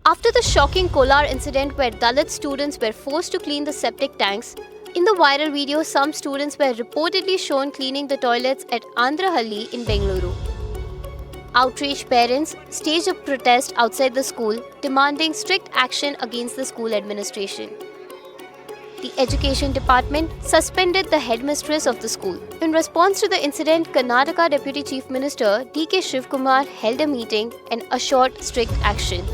After the shocking Kolar incident where Dalit students were forced to clean the septic tanks, in the viral video, some students were reportedly shown cleaning the toilets at Andrahalli in Bengaluru. Outraged parents staged a protest outside the school, demanding strict action against the school administration. The Education Department suspended the headmistress of the school. In response to the incident, Karnataka Deputy Chief Minister D.K. Shivkumar held a meeting and assured strict action.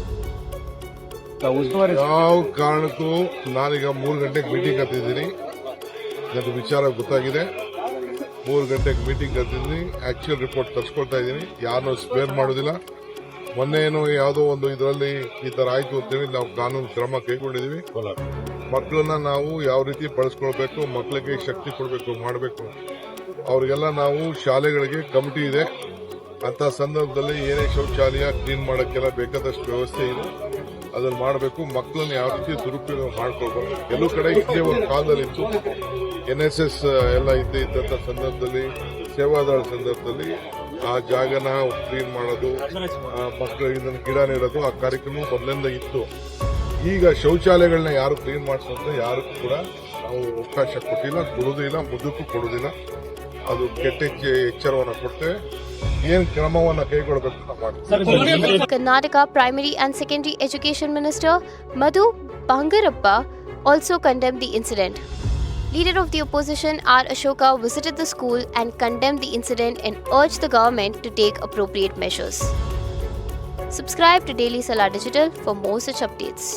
ಯಾವ ಕಾರಣಕ್ಕೂ ನಾನೀಗ 3 ಗಂಟೆಗೆ meeting ಕರೆದಿದ್ದೀನಿ. ನನ್ನ ವಿಚಾರ ಗೊತ್ತಾಗಿದೆ. 3 ಗಂಟೆಗೆ meeting ಕರೆದಿದ್ದೀನಿ. Actual report ತರಿಸ್ಕೊಳ್ತಾ ಇದ್ದೀನಿ. ಯಾರನ್ನೂ ಸ್ಪೇರ್ ಮಾಡೋದಿಲ್ಲ. ಮೊನ್ನೆ ಯಾವುದೋ ಒಂದು ಇದರಲ್ಲಿ ಈ ತರ ಆಯ್ತು ಅಂತೇಳಿ ನಾವು ಕಾನೂನು ಕ್ರಮ ಕೈಗೊಂಡಿದ್ದೀವಿ. ಮಕ್ಕಳನ್ನ ನಾವು ಯಾವ ರೀತಿ ಬಳಸ್ಕೊಳ್ಬೇಕು, ಮಕ್ಕಳಿಗೆ ಶಕ್ತಿ ಕೊಡಬೇಕು, ಮಾಡಬೇಕು. ಅವರಿಗೆಲ್ಲ ನಾವು ಶಾಲೆಗಳಿಗೆ ಕಮಿಟಿ ಇದೆ. ಅಂತ ಸಂದರ್ಭದಲ್ಲಿ ಏನೇ ಶೌಚಾಲಯ ಕ್ಲೀನ್ ಮಾಡೋಕ್ಕೆಲ್ಲ ಬೇಕಾದಷ್ಟು ವ್ಯವಸ್ಥೆ ಇದೆ. ಅದನ್ನು ಮಾಡಬೇಕು. ಮಕ್ಕಳನ್ನ ಯಾವ ರೀತಿ ದುರುಪಯೋಗ ಮಾಡ್ಕೊಳ್ಬೇಕು. ಕೆಲವು ಕಡೆ ಇದೇ ಒಂದು ಕಾಲದಲ್ಲಿ ಇತ್ತು, NSS ಎಲ್ಲ ಇದ್ದಂಥ ಸಂದರ್ಭದಲ್ಲಿ, ಸೇವಾದಾಳ ಸಂದರ್ಭದಲ್ಲಿ ಆ ಜಾಗನ ಕ್ಲೀನ್ ಮಾಡೋದು, ಮಕ್ಕಳಿಗೆ ಇದನ್ನು ಗಿಡ ನೆಡೋದು, ಆ ಕಾರ್ಯಕ್ರಮ ಮೊದಲಿಂದ ಇತ್ತು. ಈಗ ಶೌಚಾಲಯಗಳನ್ನ ಯಾರು ಕ್ಲೀನ್ ಮಾಡಿಸೋದ್ರೆ ಯಾರಿಗೂ ಕೂಡ ನಾವು ಅವಕಾಶ ಕೊಟ್ಟಿಲ್ಲ, ಕೊಡುವುದಿಲ್ಲ, ಮುದುಕು ಕೊಡುವುದಿಲ್ಲ. ಅದು ಕೆಟ್ಟ ಎಚ್ಚರವನ್ನು ಕೊಡ್ತೇವೆ. ಏನು ಕ್ರಮವನ್ನು ಕೈಗೊಳ್ಳಬೇಕು ಅಂತ ಮಾಡ್ತೀವಿ. Karnataka Primary and Secondary Education Minister Madhu Bangarappa also condemned the incident. Leader of the opposition R. Ashoka visited the school and condemned the incident and urged the government to take appropriate measures. Subscribe to Daily Salar Digital for more such updates.